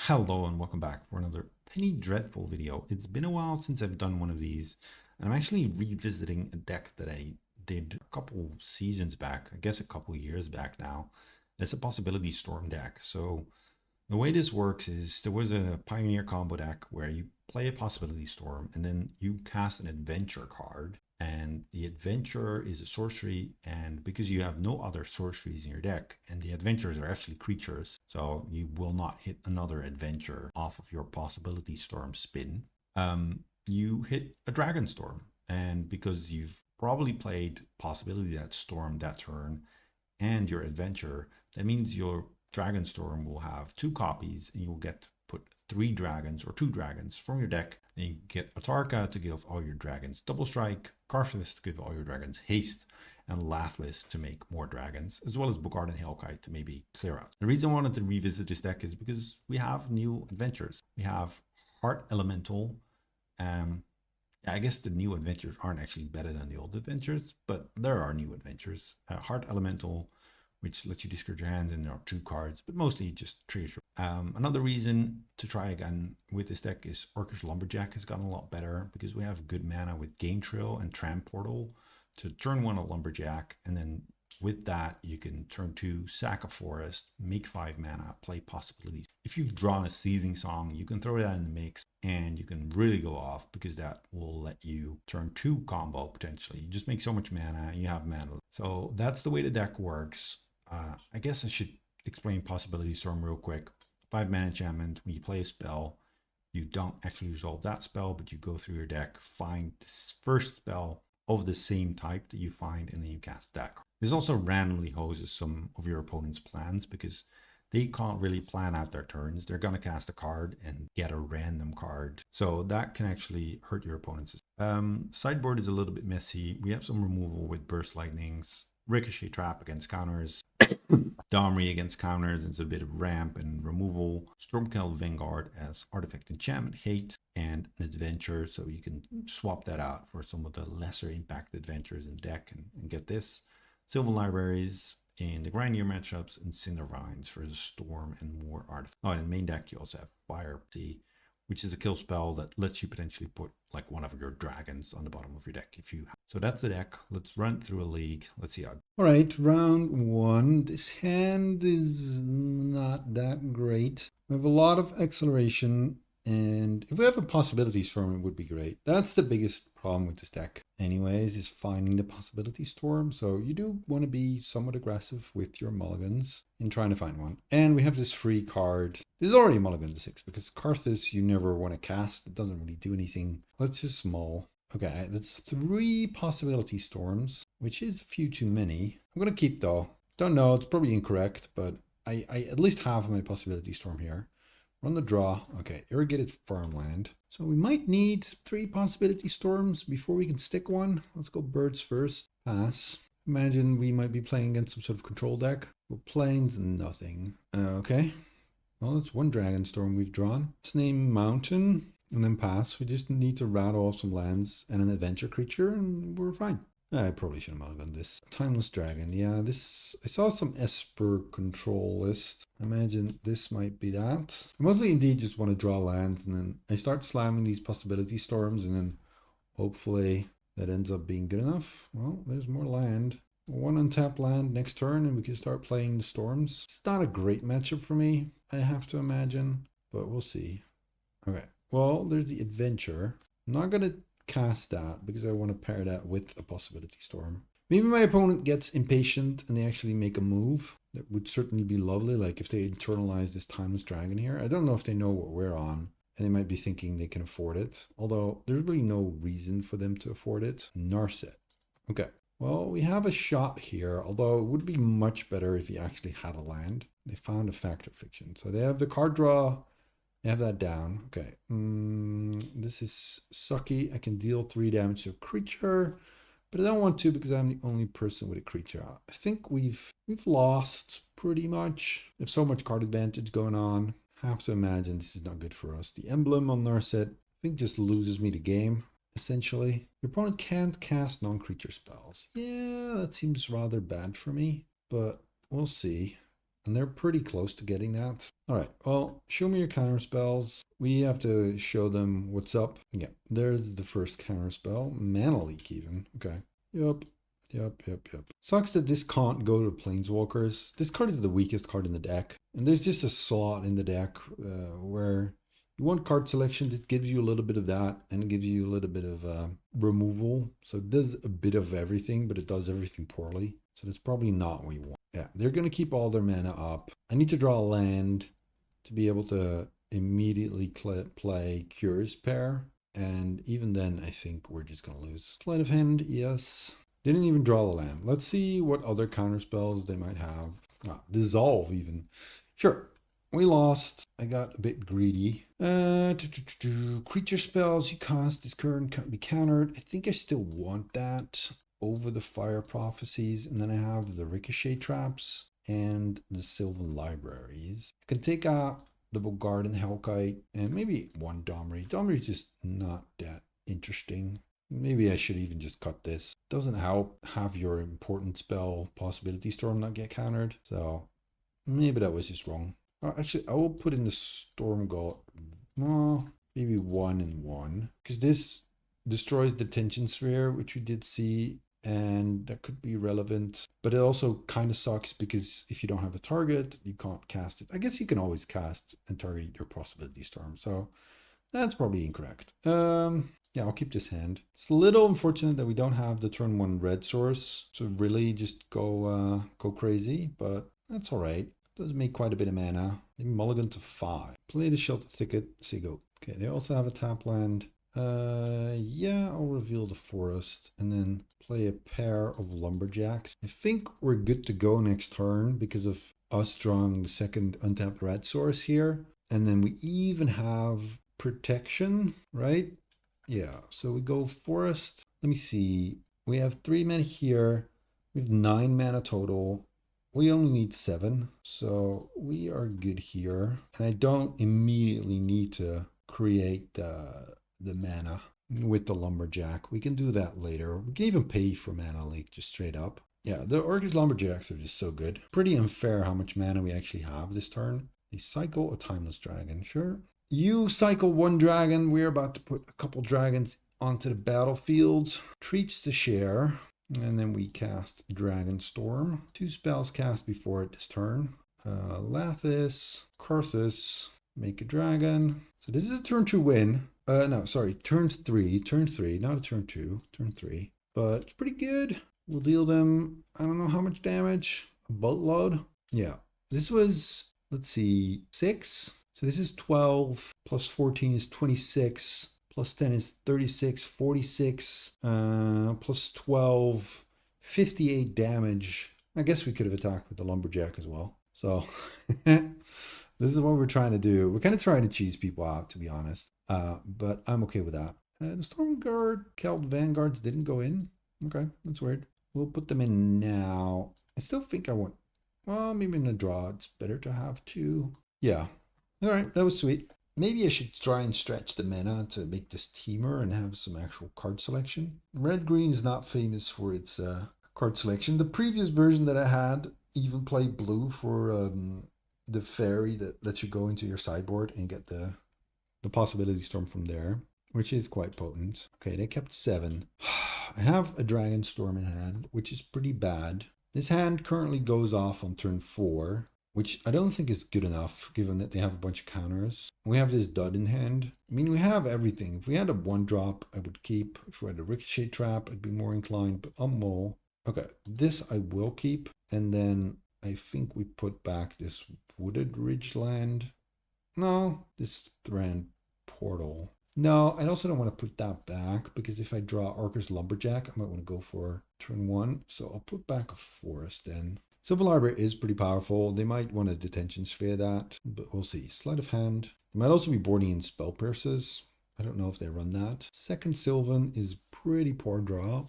Hello and welcome back for another Penny Dreadful video. It's been a while since I've done one of these, and I'm actually revisiting a deck that I did a couple seasons back, I guess a couple years back now. It's a Possibility Storm deck. So the way this works is there was a Pioneer combo deck where you play a Possibility Storm and then you cast an adventure card. And the adventure is a sorcery, and because you have no other sorceries in your deck, and the adventures are actually creatures, so you will not hit another adventure off of your Possibility Storm spin. You hit a Dragonstorm, and because you've probably played Possibility that Storm that turn and your adventure, that means your Dragonstorm will have two copies, and you'll get to put three dragons or two dragons from your deck. And you get Atarka to give all your dragons double strike, Karthus to give all your dragons haste, and Lathlis to make more dragons, as well as Bogard and Hellkite to maybe clear out. The reason I wanted to revisit this deck is because we have new adventures. We have Heart Elemental. I guess the new adventures aren't actually better than the old adventures, but there are new adventures. Heart Elemental, which lets you discard your hands, and there are two cards, but mostly just triggers. Another reason to try again with this deck is Orcish Lumberjack has gotten a lot better because we have good mana with Game Trail and Tramp Portal to turn one a Lumberjack, and then with that you can turn two, sack a forest, make 5 mana, play Possibilities. If you've drawn a Seething Song, you can throw that in the mix and you can really go off because that will let you turn 2 combo potentially. You just make so much mana and you have mana. So that's the way the deck works. I guess I should explain Possibility Storm real quick. 5 mana enchantment. When you play a spell, you don't actually resolve that spell, but you go through your deck, find this first spell of the same type that you find, and then you cast that. This also randomly hoses some of your opponent's plans because they can't really plan out their turns. They're going to cast a card and get a random card. So that can actually hurt your opponents. Sideboard is a little bit messy. We have some removal with Burst Lightnings, Ricochet Trap against counters, Domri against counters, and it's a bit of ramp and removal. Stormcell Vanguard as artifact enchantment hate and an adventure, so you can swap that out for some of the lesser impact adventures in deck and get this. Sylvan Libraries in the grindier matchups, and Cinder Vines for the storm and more artifacts. Oh, and main deck you also have Fire Sea, which is a kill spell that lets you potentially put like one of your dragons on the bottom of your deck if you have. So that's the deck. Let's run through a league. Let's see how. All right, round 1. This hand is not that great. We have a lot of acceleration, and if we have a Possibility Storm, it would be great. That's the biggest problem with this deck anyways, is finding the Possibility Storm. So you do want to be somewhat aggressive with your mulligans in trying to find one. And we have this free card. This is already a mulligan to 6 because Karthus you never want to cast. It doesn't really do anything. Let's just small. Okay, that's 3 Possibility Storms, which is a few too many. I'm going to keep though. Don't know, it's probably incorrect, but I at least have my Possibility Storm here. Run the draw. Okay, irrigated farmland. So we might need 3 Possibility Storms before we can stick one. Let's go birds first. Pass. Imagine we might be playing against some sort of control deck. Well, plains, nothing. Okay. Well, that's 1 Dragonstorm we've drawn. Let's name Mountain and then pass. We just need to rattle off some lands and an adventure creature and we're fine. I probably should have done this. Timeless Dragon. Yeah, this... I saw some Esper control list. I imagine this might be that. I mostly indeed just want to draw lands and then I start slamming these Possibility Storms and then hopefully that ends up being good enough. Well, there's more land. 1 untapped land next turn and we can start playing the Storms. It's not a great matchup for me, I have to imagine, but we'll see. Okay, well, there's the adventure. I'm not going to cast that because I want to pair that with a Possibility Storm. Maybe my opponent gets impatient and they actually make a move. That would certainly be lovely, like if they internalize this Timeless Dragon here. I don't know if they know what we're on, and they might be thinking they can afford it. Although, there's really no reason for them to afford it. Narset. Okay, well, we have a shot here, although it would be much better if he actually had a land. They found a Fact or Fiction. So they have the card draw. I have that down. Okay. This is sucky. I can deal 3 damage to a creature, but I don't want to because I'm the only person with a creature. I think we've lost pretty much. There's so much card advantage going on. I have to imagine this is not good for us. The emblem on Narset, I think, just loses me the game, essentially. Your opponent can't cast non-creature spells. Yeah, that seems rather bad for me, but we'll see. And they're pretty close to getting that. All right, well, show me your counter spells. We have to show them what's up. Yeah, there's the first counter spell. Mana Leak even. Okay. Yep. Yep. Sucks that this can't go to Planeswalkers. This card is the weakest card in the deck. And there's just a slot in the deck where you want card selection. This gives you a little bit of that, and it gives you a little bit of removal. So it does a bit of everything, but it does everything poorly. So that's probably not what you want. Yeah, they're going to keep all their mana up. I need to draw a land to be able to immediately play Curious Pair. And even then, I think we're just going to lose. Sleight of Hand, yes. Didn't even draw the land. Let's see what other counter spells they might have. Dissolve even. Sure. We lost. I got a bit greedy. Creature spells you cast this turn can't be countered. I think I still want that over the Fire Prophecies. And then I have the Ricochet Traps and the Sylvan Libraries. I can take out the Bogarden Hellkite and maybe one Domri. Domri is just not that interesting. Maybe I should even just cut this. Doesn't help have your important spell Possibility Storm not get countered. So maybe that was just wrong. Actually, I will put in the Storm God. Well, maybe 1 and 1. Because this destroys the Tension Sphere, which we did see. And that could be relevant. But it also kind of sucks because if you don't have a target, you can't cast it. I guess you can always cast and target your Possibility Storm. So that's probably incorrect. Yeah, I'll keep this hand. It's a little unfortunate that we don't have the turn 1 red source. So really just go crazy, but that's all right. Does make quite a bit of mana. They mulligan to 5. Play the Shelter Thicket, Seagull. Okay, they also have a tap land. Yeah, I'll reveal the forest and then play a pair of lumberjacks. I think we're good to go next turn because of us drawing the second untapped red source here. And then we even have protection, right? Yeah, so we go forest. Let me see. We have 3 mana here. We have 9 mana total. We only need 7, so we are good here. And I don't immediately need to create the mana with the lumberjack. We can do that later. We can even pay for Mana Leak just straight up. Yeah, the Orcus Lumberjacks are just so good. Pretty unfair how much mana we actually have this turn. They cycle a Timeless Dragon, sure. You cycle 1 dragon. We're about to put a couple dragons onto the battlefield. Treats to share. And then we cast Dragonstorm. 2 spells cast before it this turn. Lathis, Karthus, make a dragon. So this is a turn 2 win. No, sorry, turn 3, not a turn 2, turn 3. But it's pretty good. We'll deal them, I don't know how much damage, a boatload. Yeah, this was, let's see, 6. So this is 12, plus 14 is 26, plus 10 is 36, 46, plus 12, 58 damage. I guess we could have attacked with the lumberjack as well. So this is what we're trying to do. We're kind of trying to cheese people out, to be honest. But I'm okay with that. The Stormguard, Celt Vanguards didn't go in. Okay, that's weird. We'll put them in now. I still think I want, well, maybe in a draw. It's better to have 2. Yeah. All right, that was sweet. Maybe I should try and stretch the mana to make this teamer and have some actual card selection. Red-green is not famous for its card selection. The previous version that I had even played blue for the fairy that lets you go into your sideboard and get the Possibility Storm from there, which is quite potent. Okay, they kept 7. I have a Dragonstorm in hand, which is pretty bad. This hand currently goes off on turn 4, which I don't think is good enough, given that they have a bunch of counters. We have this dud in hand. I mean, we have everything. If we had a 1-drop, I would keep. If we had a Ricochet Trap, I'd be more inclined, but I'm more. Okay, this I will keep. And then I think we put back this Wooded Ridgeland. No, this Thran Portal. No, I also don't want to put that back, because if I draw Orcus Lumberjack, I might want to go for turn 1. So I'll put back a forest then. Sylvan Library is pretty powerful. They might want to Detention Sphere that, but we'll see. Sleight of Hand. They might also be boarding in Spell Pierces. I don't know if they run that. Second Sylvan is pretty poor draw.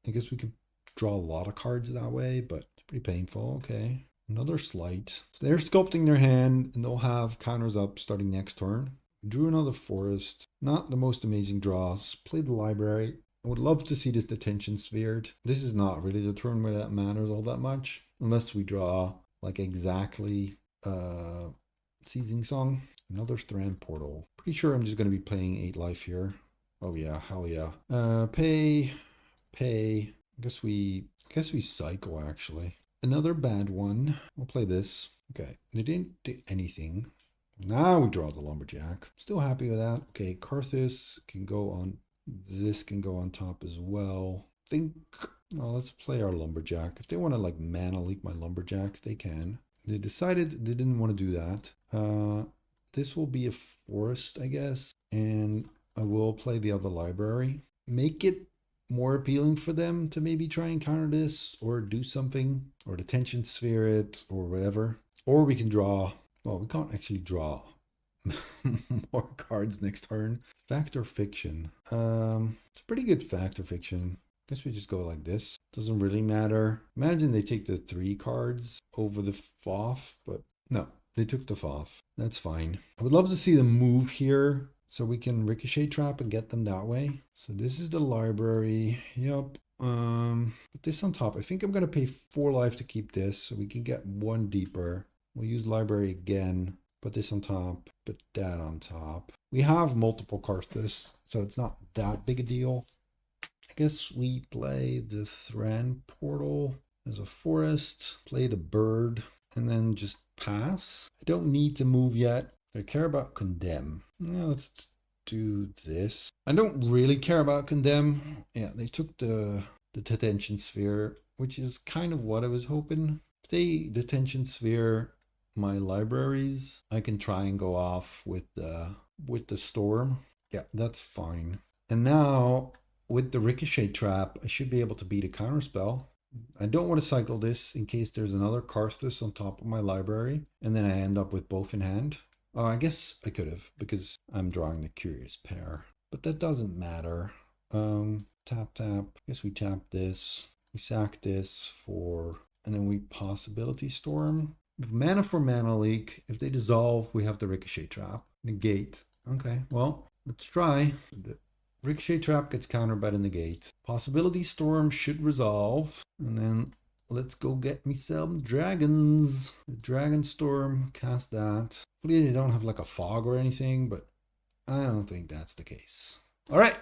I guess we could draw a lot of cards that way, but it's pretty painful. Okay. Another Sleight. So they're sculpting their hand, and they'll have counters up starting next turn. Drew another forest. Not the most amazing draws. Played the library. I would love to see this Detention Sphered. This is not really the turn where that matters all that much. Unless we draw like exactly Seizing Song. Another Strand Portal. Pretty sure I'm just going to be playing 8 life here. Oh yeah, hell yeah. Pay. I guess we cycle actually. Another bad one. We'll play this. Okay, they didn't do anything. Now we draw the lumberjack. Still happy with that. Okay, Karthus can go on. This can go on top as well. Think. Well, let's play our lumberjack. If they want to like mana leak my lumberjack, they can. They decided they didn't want to do that. This will be a forest, I guess, and I will play the other library. Make it more appealing for them to maybe try and counter this or do something or detention sphere it or whatever. Or we can draw. Well, we can't actually draw more cards next turn. Fact or fiction? It's a pretty good fact or fiction. Guess we just go like this. Doesn't really matter. Imagine they take the 3 cards over the Foth, but no, they took the Foth. That's fine. I would love to see them move here so we can ricochet trap and get them that way. So this is the library. Yep. Put this on top. I think I'm gonna pay 4 life to keep this so we can get 1 deeper. We'll use library again. Put this on top. Put that on top. We have multiple Karthus, so it's not that big a deal. I guess we play the Thran Portal as a forest, play the bird, and then just pass. I don't need to move yet. I care about Condemn. Yeah, let's do this. I don't really care about Condemn. Yeah, they took the detention sphere, which is kind of what I was hoping. If they detention sphere my libraries, I can try and go off with the storm. Yeah, that's fine. And now with the ricochet trap, I should be able to beat a counterspell. I don't want to cycle this in case there's another Karthus on top of my library, and then I end up with both in hand. Oh, I guess I could have, because I'm drawing the Curious Pair. But that doesn't matter. Tap. I guess we tap this. We sack this for... And then we Possibility Storm. Mana for Mana Leak. If they dissolve, we have the Ricochet Trap. Negate. Okay, well, let's try. The Ricochet Trap gets countered by the negate. Possibility Storm should resolve. And then let's go get me some dragons. The Dragonstorm, cast that. Hopefully they don't have like a fog or anything, but I don't think that's the case. All right,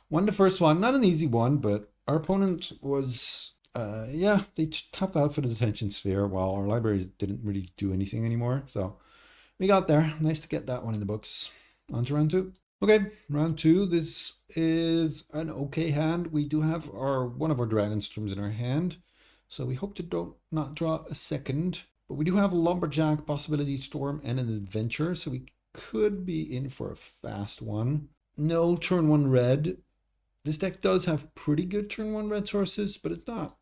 won the first one. Not an easy one, but our opponent was, yeah, they tapped out for the detention sphere while our libraries didn't really do anything anymore. So we got there. Nice to get that one in the books. On to round 2. Okay, round 2. This is an okay hand. We do have one of our Dragonstorms in our hand, so we hope to not draw a second. But we do have a Lumberjack, Possibility Storm, and an Adventure, so we could be in for a fast one. No turn 1 red. This deck does have pretty good turn 1 red sources, but it's not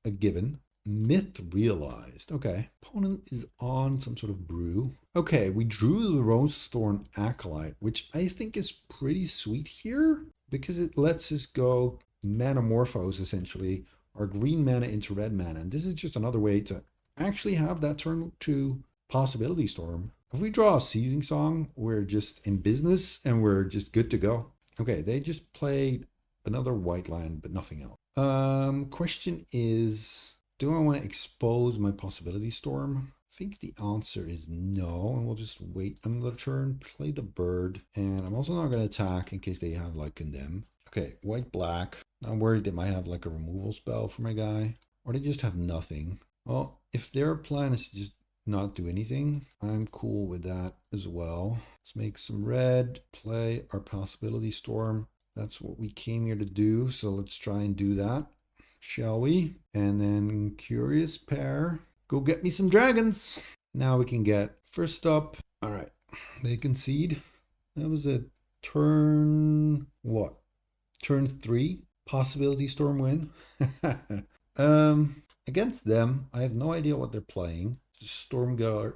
a given. Myth realized. Okay. Opponent is on some sort of brew. Okay, we drew the Rosethorn Acolyte, which I think is pretty sweet here because it lets us go Manamorphose, essentially, our green mana into red mana. And this is just another way to actually have that turn 2 Possibility Storm. If we draw a Seizing Song, we're just in business and we're just good to go. Okay, they just played another white land, but nothing else. Question is, do I want to expose my Possibility Storm? I think the answer is no, and we'll just wait another turn, play the bird, and I'm also not going to attack in case they have like Condemn. Okay, white-black. I'm worried they might have like a removal spell for my guy, or they just have nothing. Well, if their plan is to just not do anything, I'm cool with that as well. Let's make some red, play our Possibility Storm. That's what we came here to do, so let's try and do that, shall we? And then Curious Pair. Go get me some dragons. Now we can get, first up, all right, they concede. That was a turn, what? Turn 3, Possibility Storm win. Against them, I have no idea what they're playing. Stormkeld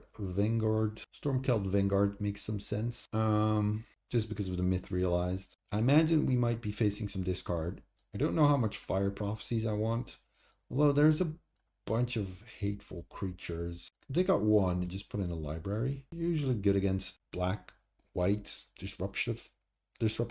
Vanguard makes some sense. Just because of the myth realized. I imagine we might be facing some discard. I don't know how much Fire Prophecies I want. Although there's a bunch of hateful creatures. Take out one and just put in a library. Usually good against black, white, disruptive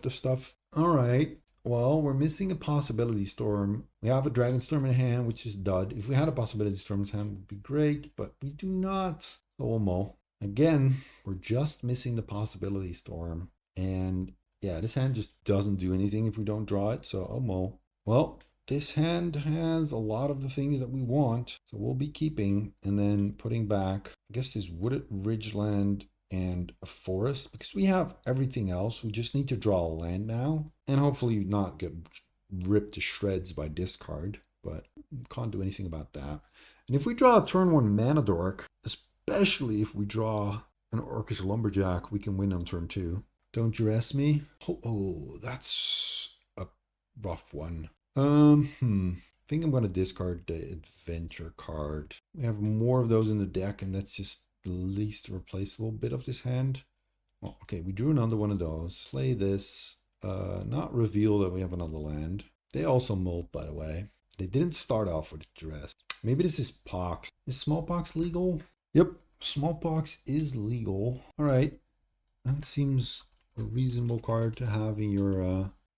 stuff. All right. Well, we're missing a possibility storm. We have a dragonstorm in hand, which is dud. If we had a possibility storm in hand, it would be great, but we do not. So we'll mull. Again, we're just missing the possibility storm. And yeah, this hand just doesn't do anything if we don't draw it, so I'll mull. Well, this hand has a lot of the things that we want, so we'll be keeping and then putting back, I guess, this wooded ridgeland and a forest, because we have everything else. We just need to draw a land now and hopefully not get ripped to shreds by discard, but can't do anything about that. And if we draw a turn one mana dork, especially if we draw an orcish lumberjack, we can win on turn two. Don't you ask me? Oh, that's a rough one. I think I'm going to discard the adventure card. We have more of those in the deck, and that's just the least replaceable bit of this hand. Well, okay, we drew another one of those. Play this. Not reveal that we have another land. They also molt, by the way. They didn't start off with dress. Maybe this is pox. Is smallpox legal? Yep, smallpox is legal. All right, that seems a reasonable card to have in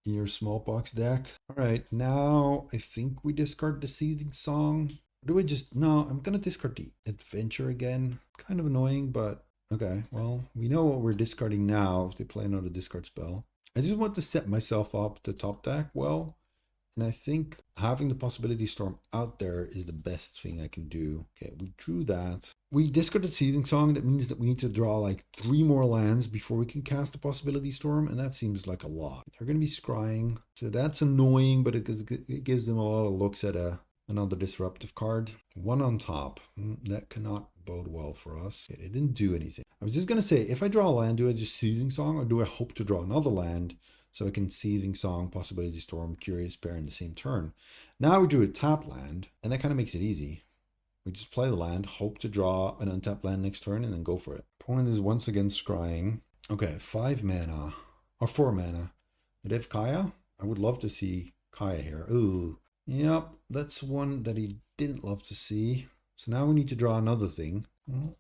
your smallpox deck. All right, now I think we discard the seething song. Do we just, no, I'm gonna discard the adventure again. Kind of annoying, but okay, well, we know what we're discarding now if they play another discard spell. I just want to set myself up to top deck well, and I think having the possibility storm out there is the best thing I can do. Okay, we drew that. We discarded Seething Song. That means that we need to draw like 3 more lands before we can cast the possibility storm, and that seems like a lot. They're going to be scrying, so that's annoying, but it gives them a lot of looks at another disruptive card. One on top. That cannot bode well for us. It didn't do anything. I was just going to say, if I draw a land, do I just Seething Song, or do I hope to draw another land so I can Seething Song, Possibility Storm, Curious Bear in the same turn? Now we drew a tap land, and that kind of makes it easy. We just play the land, hope to draw an untapped land next turn, and then go for it. Opponent is once again scrying. Okay, 5 mana, or 4 mana. Did they have Kaya? I would love to see Kaya here. Ooh, yep, that's one that he didn't love to see. So now we need to draw another thing. Well,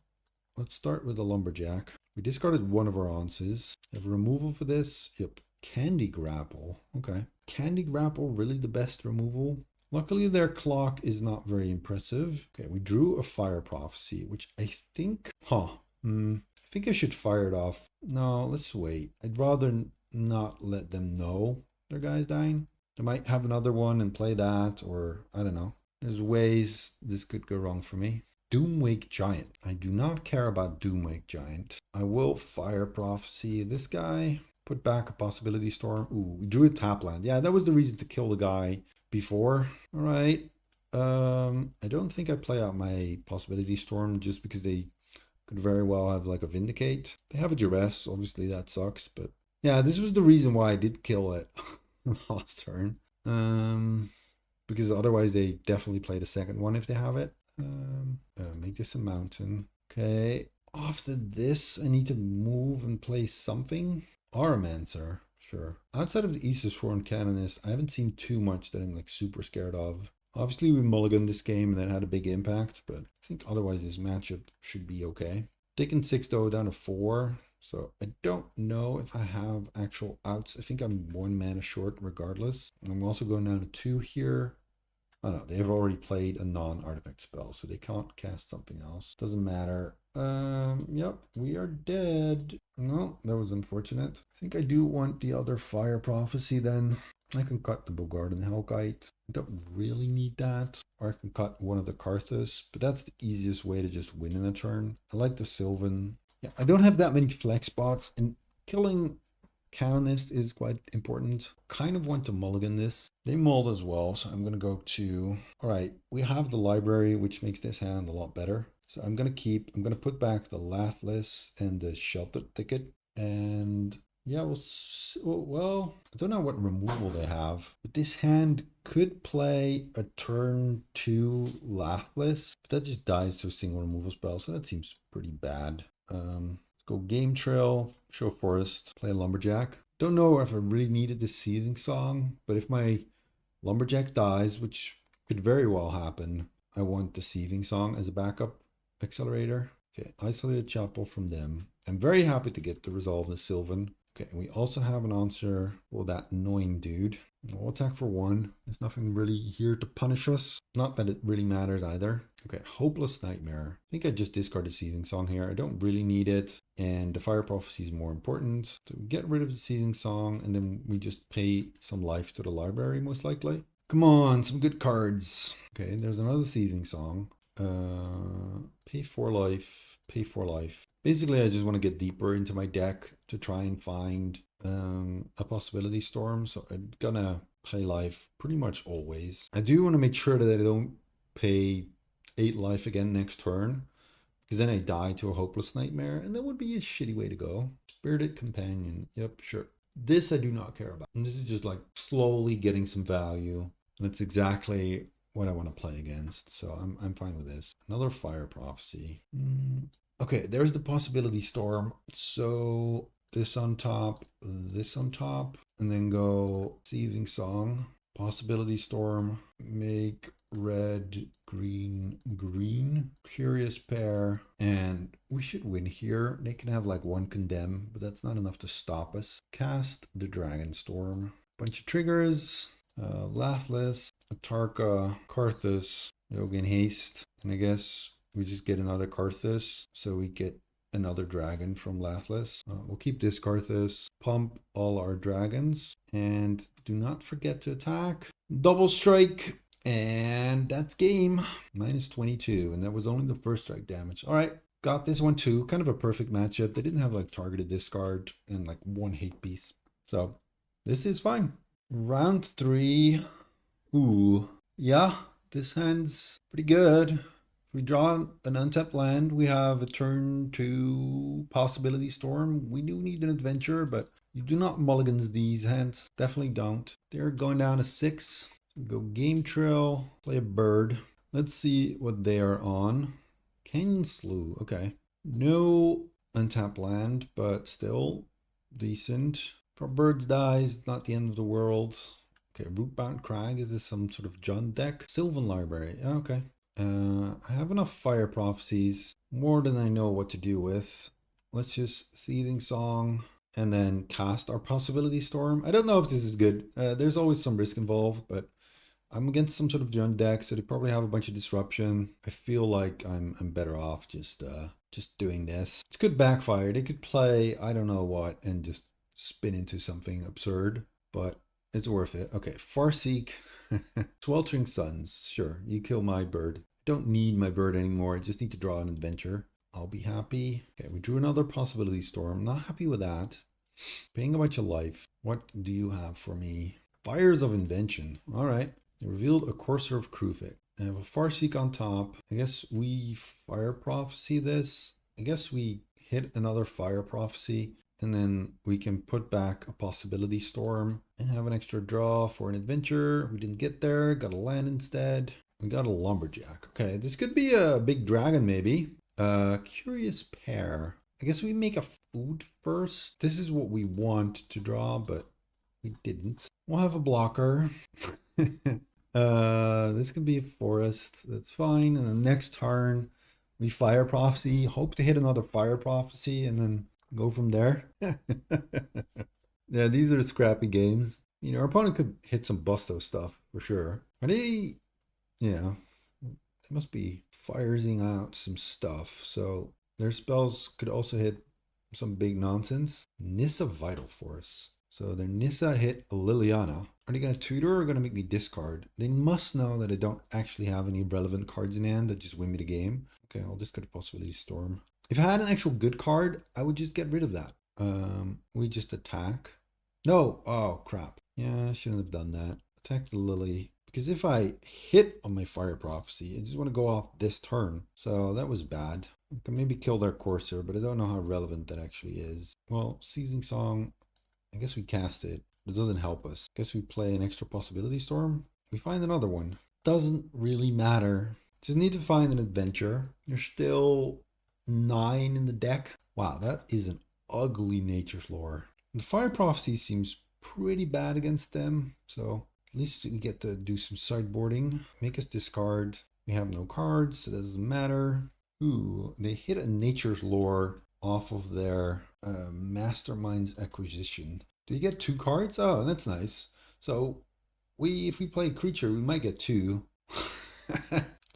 let's start with the lumberjack. We discarded one of our ounces. Have removal for this? Yep. Candy Grapple. Okay. Candy Grapple, really the best removal? Luckily, their clock is not very impressive. Okay, we drew a Fire Prophecy, which I think... I think I should fire it off. No, let's wait. I'd rather not let them know their guy's dying. They might have another one and play that, or I don't know. There's ways this could go wrong for me. Doomwake Giant. I do not care about Doomwake Giant. I will Fire Prophecy this guy. Put back a Possibility Storm. Ooh, we drew a tap land. Yeah, that was the reason to kill the guy before. All right. I don't think I play out my Possibility Storm just because they could very well have like a Vindicate. They have a Duress. Obviously, that sucks. But yeah, this was the reason why I did kill it last turn. Because otherwise they definitely play the second one if they have it. Make this a mountain. Okay. After this, I need to move and play something. Aromancer, sure. Outside of the Aegis Shorn Canonist, I haven't seen too much that I'm like super scared of. Obviously, we mulliganed this game and that had a big impact, but I think otherwise this matchup should be okay. Taking 6 though down to 4, so I don't know if I have actual outs. I think I'm 1 mana short regardless. I'm also going down to 2 here. Oh no, they've already played a non-artifact spell, so they can't cast something else. Doesn't matter. Yep, we are dead. No, that was unfortunate. I think I do want the other Fire Prophecy then. I can cut the Bogard and Hellkite. I don't really need that. Or I can cut one of the Karthus, but that's the easiest way to just win in a turn. I like the Sylvan. Yeah, I don't have that many flex spots, and killing Canonist is quite important. Kind of want to mulligan this. They mulled as well, so I'm going to go to... Alright, we have the library, which makes this hand a lot better. So I'm going to put back the Lathless and the Sheltered Thicket. And yeah, well, I don't know what removal they have. But this hand could play a turn 2 Lathless. But that just dies to a single removal spell, so that seems pretty bad. Go Game Trail, show Forest, play a Lumberjack. Don't know if I really needed the Seething Song, but if my Lumberjack dies, which could very well happen, I want the Seething Song as a backup accelerator. Okay, isolated Chapel from them. I'm very happy to get the resolve in Sylvan. Okay, we also have an answer for that annoying dude. We'll attack for 1. There's nothing really here to punish us. Not that it really matters either. Okay, Hopeless Nightmare. I think I just discarded Seething Song here. I don't really need it. And the Fire Prophecy is more important. So we get rid of the Seething Song and then we just pay some life to the library most likely. Come on, some good cards. Okay, there's another Seething Song. Pay 4 life, pay 4 life. Basically, I just want to get deeper into my deck to try and find a possibility storm. So I'm gonna pay life pretty much always. I do want to make sure that I don't pay 8 life again next turn, because then I die to a Hopeless Nightmare, and that would be a shitty way to go. Spirited Companion. Yep, sure. This I do not care about. And this is just like slowly getting some value. And that's exactly what I want to play against. So I'm fine with this. Another Fire Prophecy. Okay, there's the Possibility Storm. So this on top, and then go Seething Song, Possibility Storm, make red, green, green, Curious Pair, and we should win here. They can have like 1 condemn, but that's not enough to stop us. Cast the Dragonstorm. Bunch of triggers, Lathlis, Atarka, Karthus, Yogan Haste, and I guess we just get another Karthus, so we get another dragon from Lathlis. We'll keep this Karthus, pump all our dragons, and do not forget to attack. Double strike, and that's game. Minus 22, and that was only the first strike damage. All right, got this one too. Kind of a perfect matchup. They didn't have like targeted discard and like 1 hate piece. So this is fine. Round 3. Ooh, yeah, this hand's pretty good. If we draw an untapped land, we have a turn 2 Possibility Storm. We do need an adventure, but you do not mulligans these hands. Definitely don't. They're going down to 6. We go Game Trail, play a bird. Let's see what they are on. Canyon Slough, okay. No untapped land, but still decent. If our birds dies, not the end of the world. Okay, Rootbound Crag, is this some sort of Jund deck? Sylvan Library, okay. I have enough Fire Prophecies, more than I know what to do with. Let's just Seething Song and then cast our Possibility Storm. I don't know if this is good. There's always some risk involved, but I'm against some sort of Jund deck, so they probably have a bunch of disruption. I feel like I'm better off just doing this. It could backfire. They could play I don't know what and just spin into something absurd, but it's worth it. Okay, Farseek. Sweltering Suns. Sure, you kill my bird. Don't need my bird anymore. I just need to draw an adventure. I'll be happy. Okay, we drew another Possibility Storm. Not happy with that. Paying a bunch of life. What do you have for me? Fires of Invention. All right. They revealed a Courser of Kruvik. I have a Farseek on top. I guess we Fire Prophecy this. I guess we hit another Fire Prophecy. And then we can put back a Possibility Storm and have an extra draw for an adventure. We didn't get there, got a land instead. We got a Lumberjack. Okay, this could be a big dragon maybe. Curious Pair. I guess we make a food first. This is what we want to draw, but we didn't. We'll have a blocker. This could be a forest. That's fine. And the next turn, we Fire Prophecy. Hope to hit another Fire Prophecy and then go from there. Yeah, these are scrappy games. You know, our opponent could hit some Busto stuff for sure. Are they? Yeah, they must be firing out some stuff. So their spells could also hit some big nonsense. Nissa Vital Force. So their Nissa hit a Liliana. Are they going to tutor or going to make me discard? They must know that I don't actually have any relevant cards in hand that just win me the game. Okay, I'll discard a Possibility Storm. If I had an actual good card, I would just get rid of that. We just attack. No, oh crap. Yeah, I shouldn't have done that. Attack the Lily. Because if I hit on my Fire Prophecy, I just want to go off this turn. So that was bad. I can maybe kill their Courser, but I don't know how relevant that actually is. Well, Seething Song, I guess we cast it. It doesn't help us. Guess we play an extra Possibility Storm. We find another one. Doesn't really matter. Just need to find an adventure. There's still 9 in the deck. Wow, that is an ugly Nature's Lore. The Fire Prophecy seems pretty bad against them, so at least we get to do some sideboarding. Make us discard. We have no cards, so that doesn't matter. Ooh, they hit a Nature's Lore off of their Mastermind's acquisition. Do you get 2 cards? Oh, that's nice. So if we play a creature, we might get 2.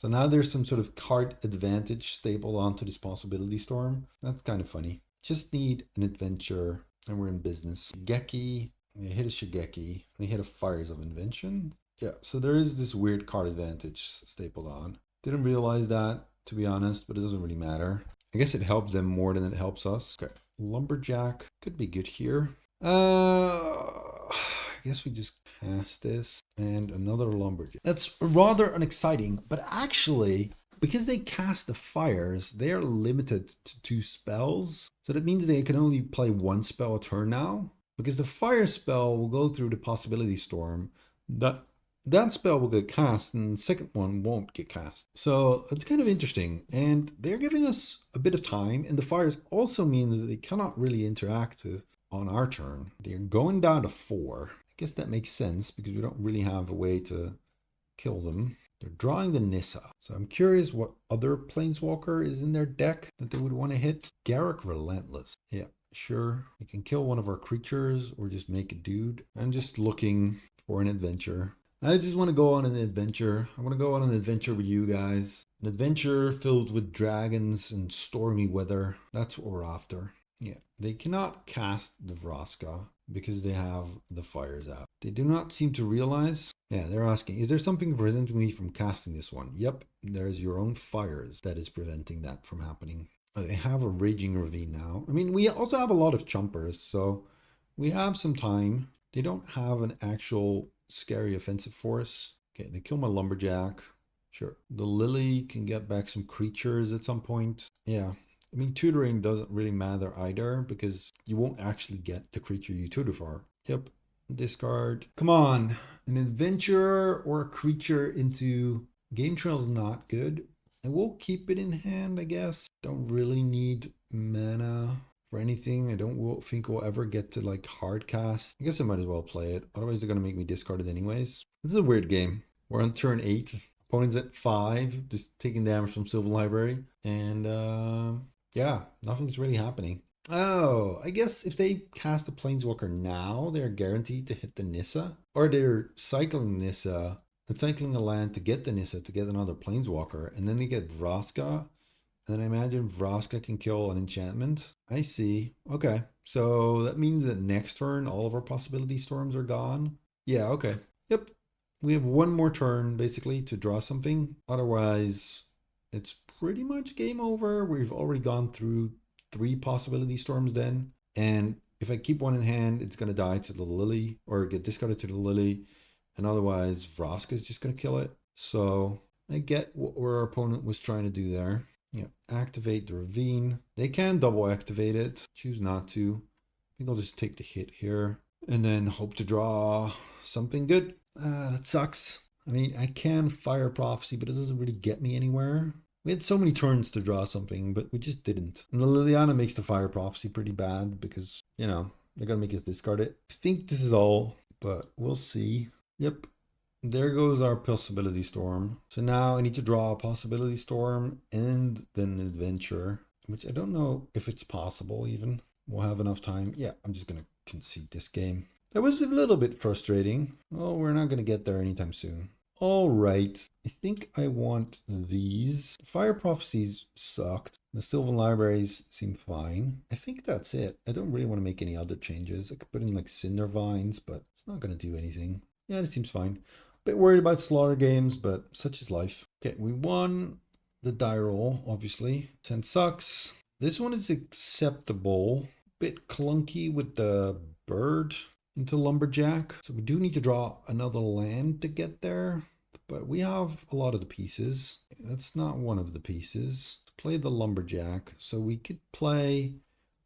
So now there's some sort of card advantage stapled onto this possibility storm. That's kind of funny. Just need an adventure and we're in business. Shigeki, they hit a Shigeki, they hit a Fires of Invention. Yeah, so there is this weird card advantage stapled on. Didn't realize that, to be honest, but it doesn't really matter. I guess it helps them more than it helps us. Okay, Lumberjack could be good here. I guess we just pass this and another Lumberjack. That's rather unexciting, but actually, because they cast the fires, they are limited to 2 spells. So that means they can only play 1 spell a turn now. Because the fire spell will go through the possibility storm. That spell will get cast and the second one won't get cast. So it's kind of interesting. And they're giving us a bit of time. And the fires also mean that they cannot really interact on our turn. They're going down to 4. I guess that makes sense because we don't really have a way to kill them. They're drawing the Nissa. So I'm curious what other Planeswalker is in their deck that they would want to hit. Garruk Relentless. Yeah, sure. We can kill one of our creatures or just make a dude. I'm just looking for an adventure. I just want to go on an adventure. I want to go on an adventure with you guys. An adventure filled with dragons and stormy weather. That's what we're after. Yeah, they cannot cast the Vraska because they have the fires out. They do not seem to realize. Yeah, they're asking, is there something preventing me from casting this one? Yep, there's your own fires that is preventing that from happening. They have a Raging Ravine now. I mean, we also have a lot of chumpers, so we have some time. They don't have an actual scary offensive force. Okay, they kill my Lumberjack. Sure. The Lily can get back some creatures at some point. Yeah. I mean, tutoring doesn't really matter either because you won't actually get the creature you tutor for. Yep. Discard. Come on. An adventurer or a creature into Game Trail is not good. I will keep it in hand, I guess. Don't really need mana for anything. I don't think we'll ever get to like hard cast. I guess I might as well play it. Otherwise they're going to make me discard it anyways. This is a weird game. We're on turn 8. Opponent's at 5, just taking damage from Sylvan Library. And yeah, nothing's really happening. Oh, I guess if they cast a Planeswalker now, they're guaranteed to hit the Nissa. Or they're cycling Nissa and cycling a land to get the Nissa to get another Planeswalker. And then they get Vraska. And then I imagine Vraska can kill an enchantment. I see. Okay. So that means that next turn, all of our possibility storms are gone. Yeah, okay. Yep. We have one more turn, basically, to draw something. Otherwise, it's pretty much game over. We've already gone through 3 possibility storms then. And if I keep one in hand, it's going to die to the Lily or get discarded to the Lily. And otherwise, Vraska is just going to kill it. So I get what our opponent was trying to do there. Yeah, activate the Ravine. They can double activate it. Choose not to. I think I'll just take the hit here. And then hope to draw something good. That sucks. I mean, I can Fire Prophecy, but it doesn't really get me anywhere. We had so many turns to draw something, but we just didn't. And the Liliana makes the Fire Prophecy pretty bad because, you know, they're going to make us discard it. I think this is all, but we'll see. Yep. There goes our possibility storm. So now I need to draw a possibility storm and then an adventure, which I don't know if it's possible even. We'll have enough time. Yeah, I'm just going to concede this game. That was a little bit frustrating. Oh, we're not going to get there anytime soon. All right. I think I want these. Fire Prophecies sucked. The Sylvan Libraries seem fine. I think that's it. I don't really want to make any other changes. I could put in like Cinder Vines, but it's not going to do anything. Yeah, it seems fine. Bit worried about Slaughter games, but such is life. Okay, we won the die roll, obviously. 10 sucks. This one is acceptable. Bit clunky with the bird into Lumberjack. So we do need to draw another land to get there. But we have a lot of the pieces. That's not one of the pieces. Let's play the Lumberjack. So we could play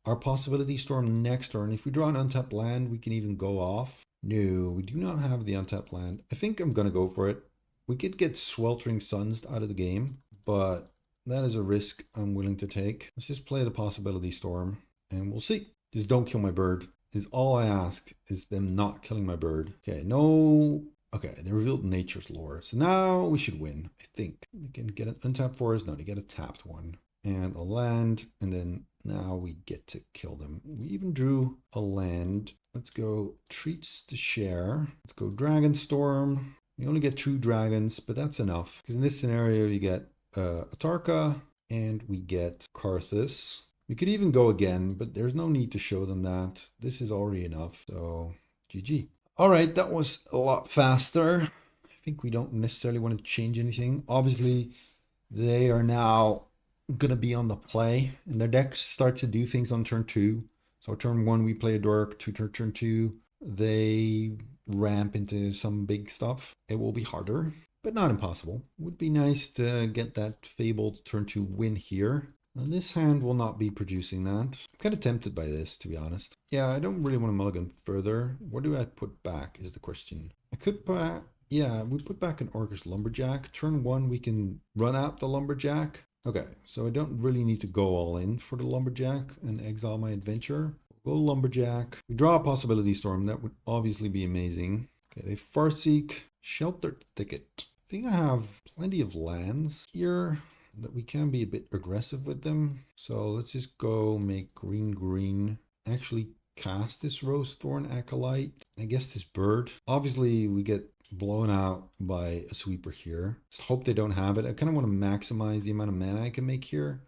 our possibility storm next turn. If we draw an untapped land, we can even go off. No, we do not have the untapped land. I think I'm going to go for it. We could get Sweltering Suns out of the game, but that is a risk I'm willing to take. Let's just play the possibility storm and we'll see. Just don't kill my bird is all I ask, is them not killing my bird. Okay, no. Okay, they revealed Nature's Lore. So now we should win, I think. We can get an untapped forest. No, they get a tapped one. And a land, and then Now we get to kill them. We even drew a land. Let's go treats to share. Let's go dragonstorm. You only get 2 dragons, but that's enough. Because in this scenario, you get Atarka and we get Karthus. We could even go again, but there's no need to show them that. This is already enough, so GG. All right, that was a lot faster. I think we don't necessarily want to change anything. Obviously, they are now going to be on the play, and their decks start to do things on turn 2. So turn 1, we play a Dork. Turn 2, they ramp into some big stuff. It will be harder, but not impossible. Would be nice to get that fabled turn 2 win here. And this hand will not be producing that. I'm kind of tempted by this, to be honest. Yeah, I don't really want to mulligan further. What do I put back is the question. I could put, yeah, we put back an Orcish Lumberjack. Turn 1, we can run out the Lumberjack. Okay, so I don't really need to go all in for the Lumberjack and exile my adventure. Go Lumberjack. We draw a Possibility Storm. That would obviously be amazing. Okay, they Farseek, Sheltered Thicket. I think I have plenty of lands here that we can be a bit aggressive with them. So let's just go make green. Actually cast this Rose Thorn Acolyte. I guess this bird. Obviously we get blown out by a sweeper here. Just hope they don't have it. I kind of want to maximize the amount of mana I can make here.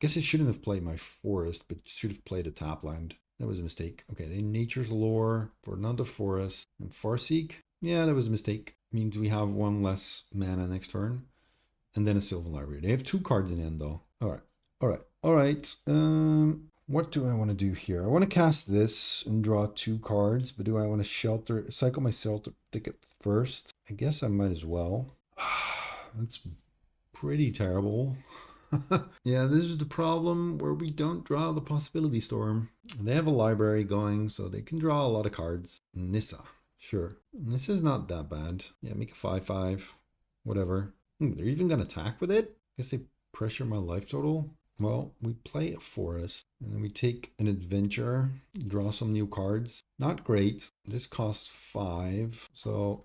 Guess I shouldn't have played my forest, but should have played a top land. That was a mistake. Okay, they Nature's Lore for another forest and Farseek. Yeah, that was a mistake. Means we have 1 less mana next turn. And then a Sylvan Library. They have 2 cards in the end though. All right. What do I want to do here? I want to cast this and draw 2 cards, but do I want to cycle my Shelter Thicket first? I guess I might as well. That's pretty terrible. Yeah, this is the problem where we don't draw the Possibility Storm. They have a library going, so they can draw a lot of cards. Nissa, sure. Nissa's not that bad. Yeah, make a 5/5. Whatever. They're even going to attack with it? I guess they pressure my life total. Well, we play a forest, and then we take an adventure, draw some new cards. Not great. This costs 5, so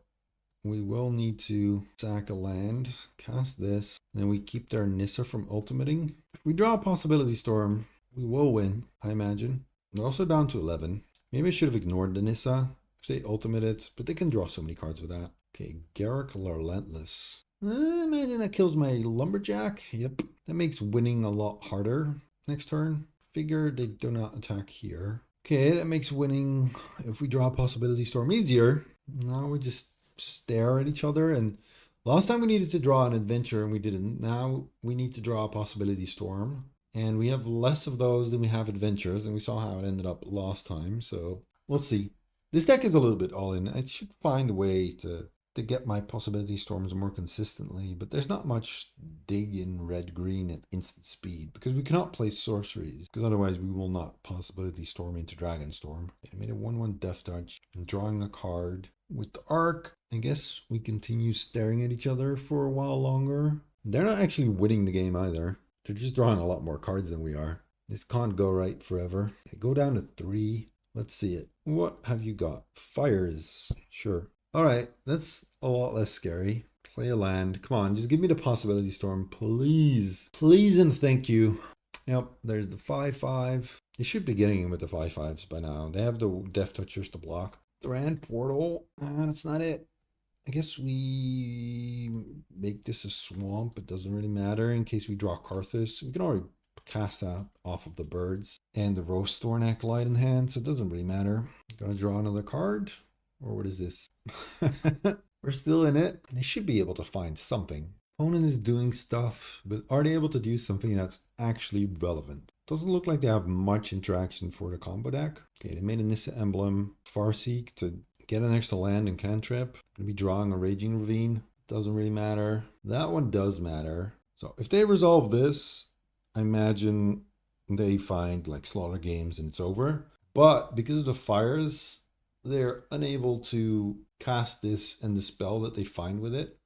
we will need to sack a land, cast this, and then we keep their Nissa from ultimating. If we draw a Possibility Storm, we will win, I imagine. We're also down to 11. Maybe I should have ignored the Nissa if they ultimate it, but they can draw so many cards with that. Okay, Garruk Relentless. Imagine that kills my Lumberjack. Yep. That makes winning a lot harder next turn. Figure they do not attack here. Okay, that makes winning, if we draw a Possibility Storm, easier. Now we just stare at each other. And last time we needed to draw an adventure and we didn't. Now we need to draw a Possibility Storm. And we have less of those than we have adventures. And we saw how it ended up last time. So we'll see. This deck is a little bit all in. I should find a way to get my Possibility Storms more consistently, but there's not much dig in red-green at instant speed because we cannot play sorceries, because otherwise we will not Possibility Storm into Dragonstorm. I made a 1/1 Death Touch. I'm drawing a card with the Arc. I guess we continue staring at each other for a while longer. They're not actually winning the game either. They're just drawing a lot more cards than we are. This can't go right forever. I go down to 3. Let's see it. What have you got? Fires. Sure. All right, that's a lot less scary. Play a land. Come on, just give me the Possibility Storm, please. Please and thank you. Yep, there's the 5/5. They should be getting in with the 5/5s by now. They have the Death Touchers to block. Thran Portal, that's not it. I guess we make this a swamp. It doesn't really matter in case we draw Karthus. We can already cast that off of the birds. And the Rose Thorn Acolyte in hand, so it doesn't really matter. Gonna draw another card. Or what is this? We're still in it. They should be able to find something. Opponent is doing stuff, but are they able to do something that's actually relevant? Doesn't look like they have much interaction for the combo deck. Okay, they made a Nissa emblem, Farseek to get an extra land and cantrip. Gonna be drawing a Raging Ravine. Doesn't really matter. That one does matter. So if they resolve this, I imagine they find like Slaughter Games and it's over. But because of the fires, they're unable to cast this and the spell that they find with it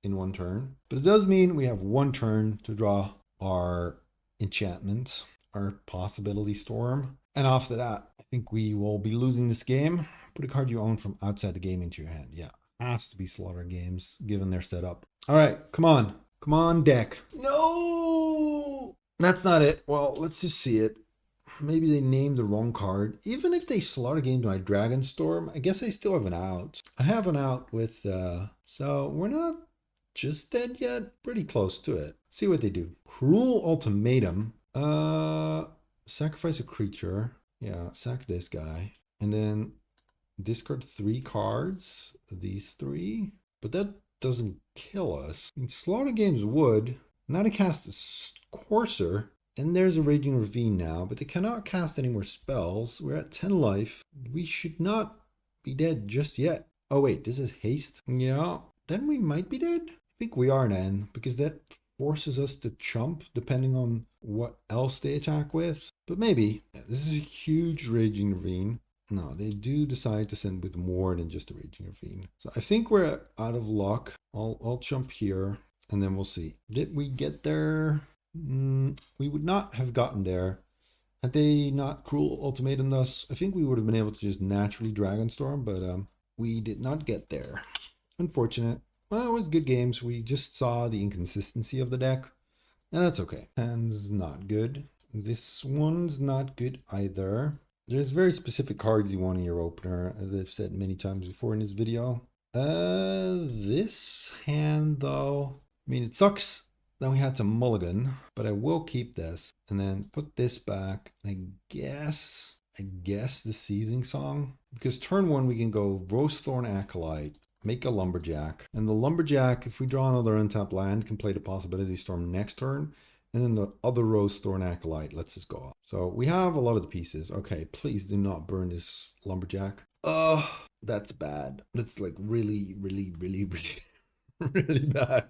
in one turn. But it does mean we have one turn to draw our enchantment, our Possibility Storm. And after that, I think we will be losing this game. Put a card you own from outside the game into your hand. Yeah, has to be Slaughter Games, given their setup. All right, come on. Come on, deck. No! That's not it. Well, let's just see it. Maybe they named the wrong card. Even if they slaughter games my Dragonstorm, I guess I still have an out. I have an out with, so we're not just dead yet. Pretty close to it. See what they do. Cruel Ultimatum. Sacrifice a creature. Yeah, sack this guy. And then discard 3 cards. These 3. But that doesn't kill us. I mean, slaughter games would. Now to cast a Courser. And there's a Raging Ravine now, but they cannot cast any more spells. We're at 10 life. We should not be dead just yet. Oh wait, this is haste? Yeah, then we might be dead. I think we are then, because that forces us to chump depending on what else they attack with. But maybe. Yeah, this is a huge Raging Ravine. No, they do decide to send with more than just a Raging Ravine. So I think we're out of luck. I'll jump here, and then we'll see. Did we get there? We would not have gotten there had they not cruel ultimatum us. I think we would have been able to just naturally dragonstorm, but we did not get there. Unfortunate. Well, it was good games. We just saw the inconsistency of the deck, and that's okay. Hand's not good. This one's not good either. There's very specific cards you want in your opener, as I've said many times before in this video. This hand though, I mean, it sucks then we had to mulligan, but I will keep this and then put this back. I guess the Seething Song, because turn 1 we can go Rosethorn Acolyte, make a Lumberjack, and the Lumberjack, if we draw another untapped land, can play the Possibility Storm next turn, and then the other Rosethorn Acolyte lets us go off. So we have a lot of the pieces. Okay, please do not burn this Lumberjack. That's bad. That's like really, really, really, really, really bad.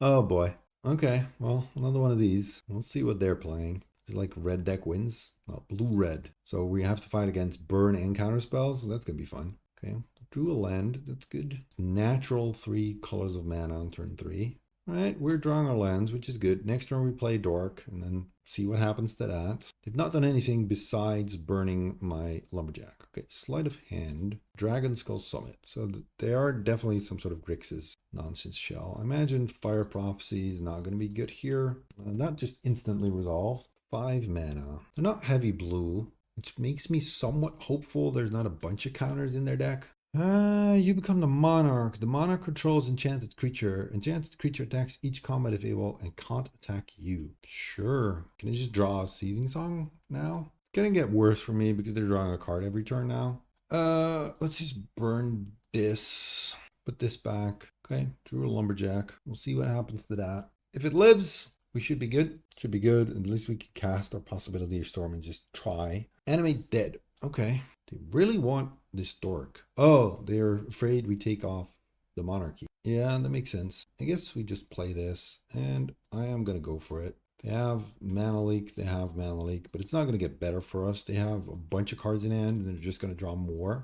Oh boy. Okay, well, another one of these. We'll see what they're playing. Is it like red deck wins? No, blue-red. So we have to fight against burn and counter spells. So that's going to be fun. Okay, drew a land. That's good. Natural 3 colors of mana on turn 3. All right, we're drawing our lands, which is good. Next turn we play Dork, and then see what happens to that. They've not done anything besides burning my Lumberjack. Okay, sleight of hand, Dragon Skull Summit. So they are definitely some sort of Grixis nonsense shell. I imagine Fire Prophecy is not going to be good here. Not just instantly resolved. 5 mana. They're not heavy blue, which makes me somewhat hopeful there's not a bunch of counters in their deck. You become the Monarch. The Monarch controls enchanted creature. Enchanted creature attacks each combat if able and can't attack you. Sure. Can I just draw a Seething Song now? It's gonna get worse for me because they're drawing a card every turn now. Let's just burn this. Put this back. Okay, drew a Lumberjack. We'll see what happens to that. If it lives, we should be good. Should be good. At least we can cast our Possibility of Storm and just try. Animate dead. Okay. They really want this Dork. Oh, they're afraid we take off the Monarchy. Yeah, that makes sense. I guess we just play this, and I am going to go for it. They have Mana Leak, but it's not going to get better for us. They have a bunch of cards in hand, and they're just going to draw more.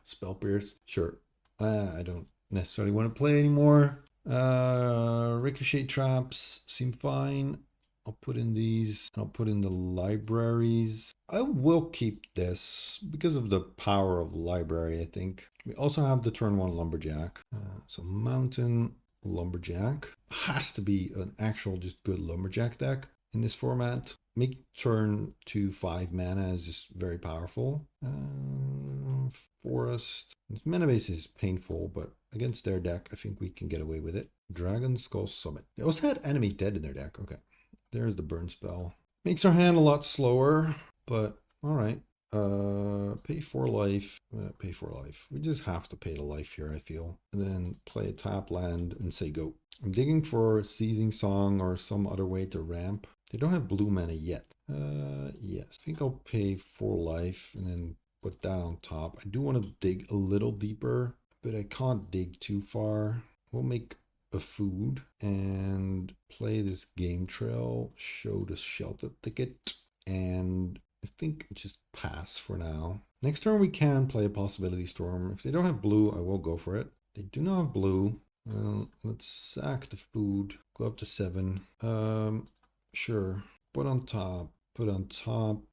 Spell Pierce, sure. I don't necessarily want to play anymore. Ricochet Traps seem fine. I'll put in these. I'll put in the libraries. I will keep this because of the power of library, I think. We also have the turn 1 Lumberjack. So Mountain Lumberjack. Has to be an actual just good Lumberjack deck in this format. Make turn 2 5 mana is just very powerful. Forest. This mana base is painful, but against their deck, I think we can get away with it. Dragon Skull Summit. They also had enemy dead in their deck. Okay. There's the burn spell. Makes our hand a lot slower, but all right. Pay 4 life. Pay 4 life. We just have to pay the life here, I feel. And then play a tap land and say go. I'm digging for Seething Song or some other way to ramp. They don't have blue mana yet. Yes. I think I'll pay 4 life and then put that on top. I do want to dig a little deeper, but I can't dig too far. We'll make a food and play this game trail, show the shelter ticket, and I think just pass for now. Next turn we can play a Possibility Storm. If they don't have blue, I will go for it. They do not have blue. Let's sack the food, go up to 7. Sure. Put on top,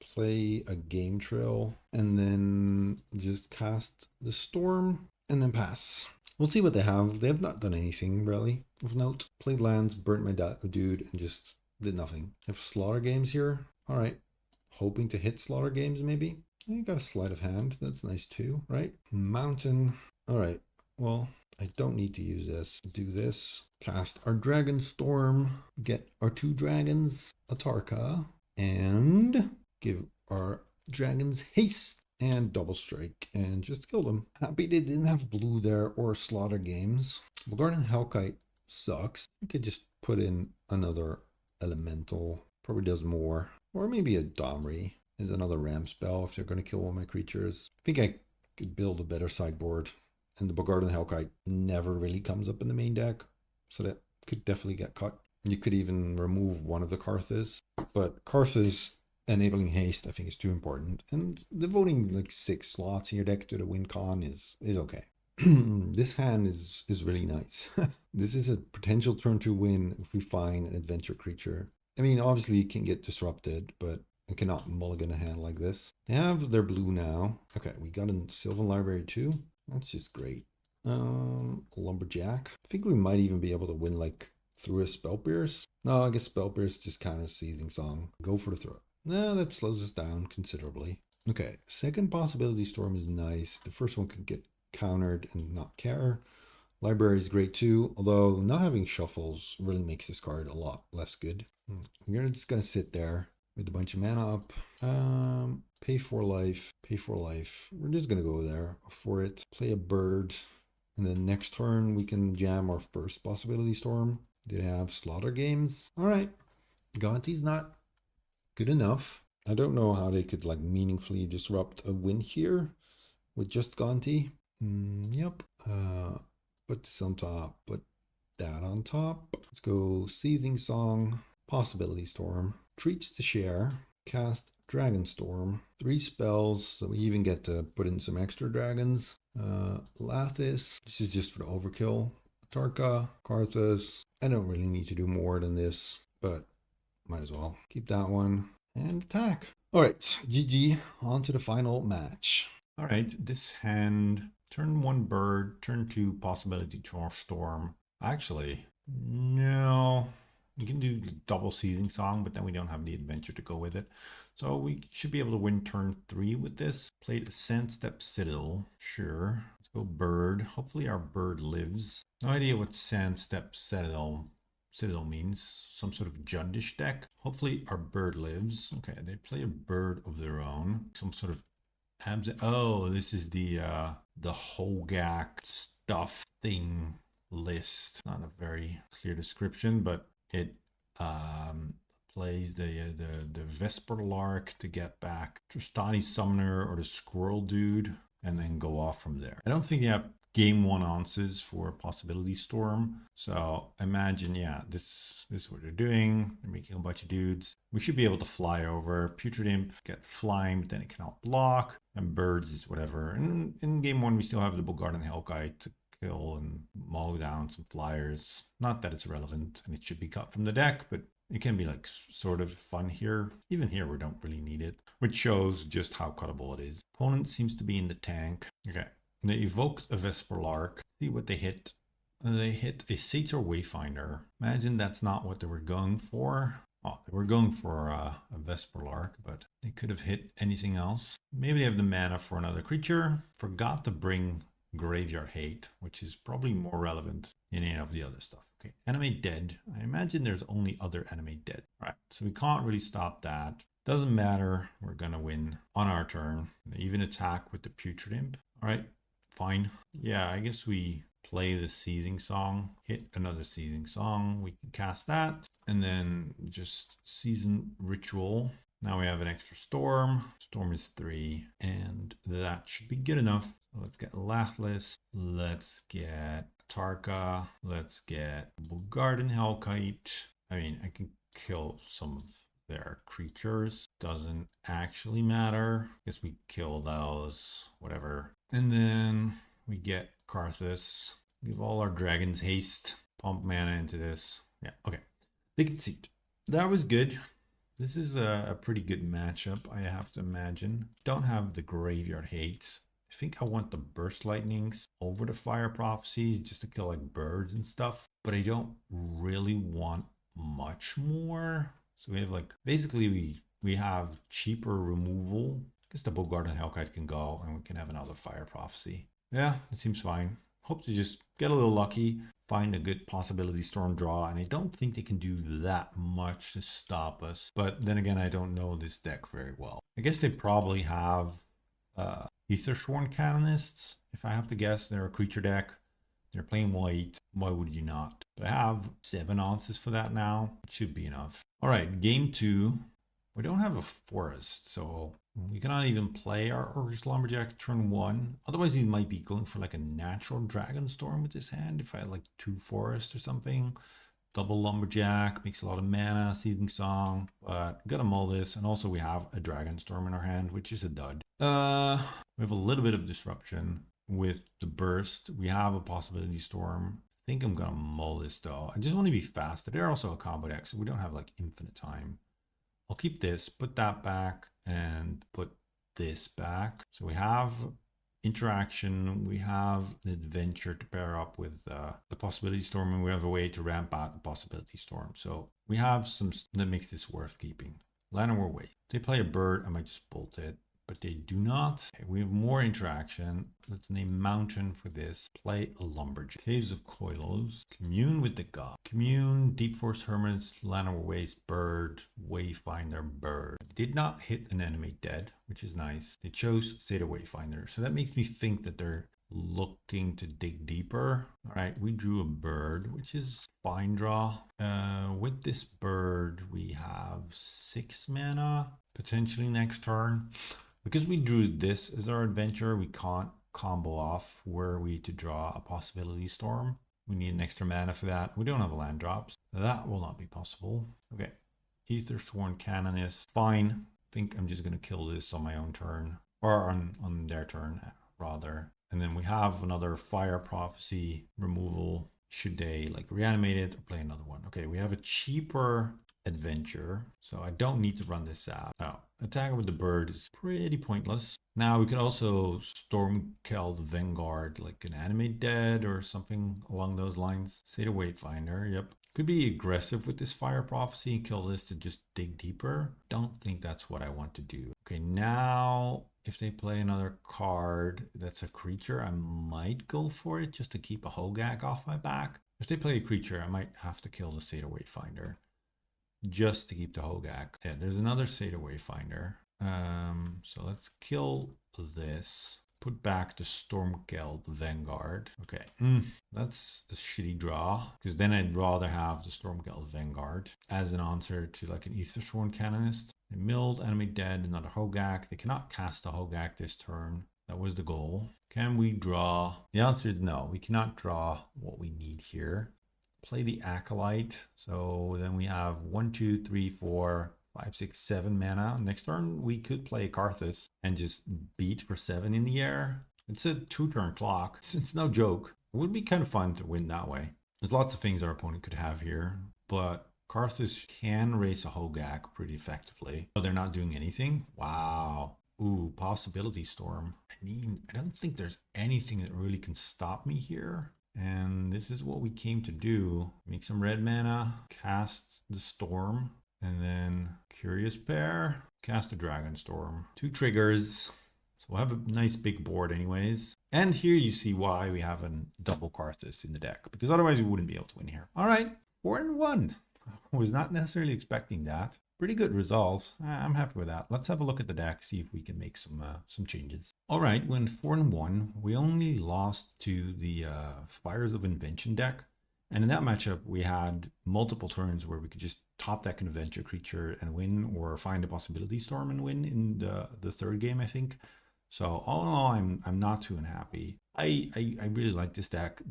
play a game trail, and then just cast the storm, and then pass. We'll see what they have. They have not done anything really of note. Played lands, burnt my dude, and just did nothing. I have slaughter games here. All right. Hoping to hit Slaughter Games, maybe. You got a sleight of hand. That's nice too, right? Mountain. All right. Well, I don't need to use this. Do this. Cast our dragonstorm. Get our 2 dragons, Atarka, and give our dragons haste and double strike and just kill them. Happy they didn't have blue there or Slaughter Games. Garden Hellkite sucks. You could just put in another elemental. Probably does more. Or maybe a Domri is another ram spell if they're going to kill all my creatures. I think I could build a better sideboard. And the Bogarden Hellkite never really comes up in the main deck. So that could definitely get cut. You could even remove one of the Karthas. But Karthas enabling haste I think is too important. And devoting like 6 slots in your deck to the win con is okay. This hand is really nice. This is a potential turn to win if we find an adventure creature. I mean, obviously it can get disrupted, but I cannot mulligan a hand like this. They have their blue now. Okay, we got a Sylvan Library too. That's just great. Lumberjack. I think we might even be able to win like through a Spell Pierce. No, I guess Spell Pierce just kind of Seething Song. Go for the throw. No, that slows us down considerably. Okay, second Possibility Storm is nice. The first one could get countered and not care. Library is great too, although not having shuffles really makes this card a lot less good. We're just gonna sit there with a bunch of mana up. Pay for life, pay for life. We're just gonna go there for it. Play a bird, and then next turn we can jam our first Possibility Storm. Did I have Slaughter Games? All right, Gonti's not good enough. I don't know how they could like meaningfully disrupt a win here with just Gonti. Yep. Put this on top. Put that on top. Let's go Seething Song, Possibility Storm, Treats to Share, cast Dragonstorm, 3 spells, so we even get to put in some extra dragons. Lathis, this is just for the overkill. Tarka, Karthus. I don't really need to do more than this, but might as well. Keep that one and attack. All right, GG, on to the final match. All right, this hand, turn 1 bird, turn 2 Possibility Storm. Actually, no. You can do double Seething Song, but then we don't have the adventure to go with it. So we should be able to win turn 3 with this. Played a Sandstep Citadel. Sure. Let's go bird. Hopefully our bird lives. No idea what Sandstep Citadel means. Some sort of Jundish deck. Hopefully our bird lives. Okay, they play a bird of their own. Some sort of oh, this is the Hogak stuff thing list. Not a very clear description, but it plays the Vesperlark to get back Tristani Summoner or the Squirrel Dude, and then go off from there. I don't think you have game 1 ounces for Possibility Storm, so imagine, yeah, this is what they're doing. They're making a bunch of dudes. We should be able to fly over. Putrid Imp get flying, but then it cannot block, and birds is whatever. And in game 1 we still have the Bogarden Hellkite to kill and mow down some flyers. Not that it's relevant and it should be cut from the deck, but it can be like sort of fun here. Even here we don't really need it, which shows just how cuttable it is. Opponent seems to be in the tank. Okay, they evoked a Vesperlark. See what they hit. They hit a Satyr Wayfinder. Imagine that's not what they were going for. Oh, they were going for a Vesperlark, but they could have hit anything else. Maybe they have the mana for another creature. Forgot to bring Graveyard Hate, which is probably more relevant in any of the other stuff. Okay, Animate Dead. I imagine there's only other Animate Dead. All right, so we can't really stop that. Doesn't matter. We're gonna win on our turn. They even attack with the Putrid Imp. All right, fine. Yeah, I guess we play the Seething Song, hit another Seething Song. We can cast that, and then just Season Ritual. Now we have an extra Storm. Storm is 3, and that should be good enough. Let's get Lathless. Let's get Tarka. Let's get Bogarden Hellkite. I mean, I can kill some of their creatures. Doesn't actually matter. Guess we kill those. Whatever. And then we get Karthus. Give all our dragons haste. Pump mana into this. Yeah, okay. They can see it. That was good. This is a pretty good matchup, I have to imagine. Don't have the Graveyard Hates. I think I want the Burst Lightnings over the Fire Prophecies just to kill like birds and stuff. But I don't really want much more. So we have like, basically we We have cheaper removal. I guess the Bogart and Hellkite can go, and we can have another Fire Prophecy. Yeah, it seems fine. Hope to just get a little lucky, find a good possibility storm draw, and I don't think they can do that much to stop us. But then again, I don't know this deck very well. I guess they probably have Aethersworn Canonists. If I have to guess, they're a creature deck. They're playing white. Why would you not? But I have 7 ounces for that now. It should be enough. All right, game 2. We don't have a forest, so we cannot even play our Orcish Lumberjack turn 1. Otherwise, we might be going for like a natural Dragonstorm with this hand. If I had like 2 forests or something. Double Lumberjack, makes a lot of mana, Seething Song, but gotta mull this. And also we have a Dragonstorm in our hand, which is a dud. We have a little bit of disruption with the burst. We have a possibility storm. I think I'm gonna mull this though. I just want to be faster. They're also a combo deck, so we don't have like infinite time. I'll keep this, put that back, and put this back. So we have interaction, we have an adventure to pair up with the possibility storm, and we have a way to ramp out the possibility storm. So we have some that makes this worth keeping. Llanowar Waste. They play a bird, I might just bolt it, but they do not. Okay, we have more interaction. Let's name mountain for this. Play a lumberjack. Caves of Coilos. Commune with the god. Commune, Deep Forest Hermits, Llanowar Waste, bird, Wayfinder, bird. They did not hit an enemy dead, which is nice. They chose Seder Wayfinder. So that makes me think that they're looking to dig deeper. All right, we drew a bird, which is fine draw. With this bird, we have 6 mana potentially next turn. Because we drew this as our adventure, we can't combo off were we to draw a possibility storm. We need an extra mana for that. We don't have land drops. That will not be possible. Okay. Aethersworn Canonist. Fine. I think I'm just going to kill this on my own turn. Or on their turn, rather. And then we have another Fire Prophecy removal. Should they like reanimate it or play another one? Okay, we have a cheaper adventure, so I don't need to run this out. Now, attacking with the bird is pretty pointless. Now we could also Stormkeld Vanguard, like an animate dead or something along those lines. Say the Wayfinder, yep. Could be aggressive with this Fire Prophecy and kill this to just dig deeper. Don't think that's what I want to do. Okay, now if they play another card that's a creature, I might go for it just to keep a Hogak off my back. If they play a creature, I might have to kill the Seder Wayfinder just to keep the Hogak. Yeah, there's another Seder Wayfinder. So let's kill this. Put back the Stormkeld Vanguard. Okay, that's a shitty draw, because then I'd rather have the Stormkeld Vanguard as an answer to like an Aethersworn Canonist. They milled, enemy dead, another Hogak. They cannot cast a Hogak this turn. That was the goal. Can we draw? The answer is no. We cannot draw what we need here. Play the Acolyte. So then we have 1, 2, 3, 4, 5, 6, 7 mana. Next turn, we could play Karthus and just beat for 7 in the air. It's a 2-turn clock. It's no joke. It would be kind of fun to win that way. There's lots of things our opponent could have here, but Karthus can race a Hogak pretty effectively. Oh, they're not doing anything? Wow. Ooh, Possibility Storm. I mean, I don't think there's anything that really can stop me here. And this is what we came to do. Make some red mana, cast the Storm, and then Curious Pair, cast a Dragonstorm. 2 triggers. So we'll have a nice big board anyways. And here you see why we have a double Karthus in the deck, because otherwise we wouldn't be able to win here. All right, 4-1. I was not necessarily expecting that. Pretty good results. I'm happy with that. Let's have a look at the deck, see if we can make some changes. All right, when 4-1, we only lost to the Fires of Invention deck. And in that matchup, we had multiple turns where we could just top deck an adventure creature and win, or find a possibility storm and win in the third game, I think. So all in all, I'm not too unhappy. I really like this deck.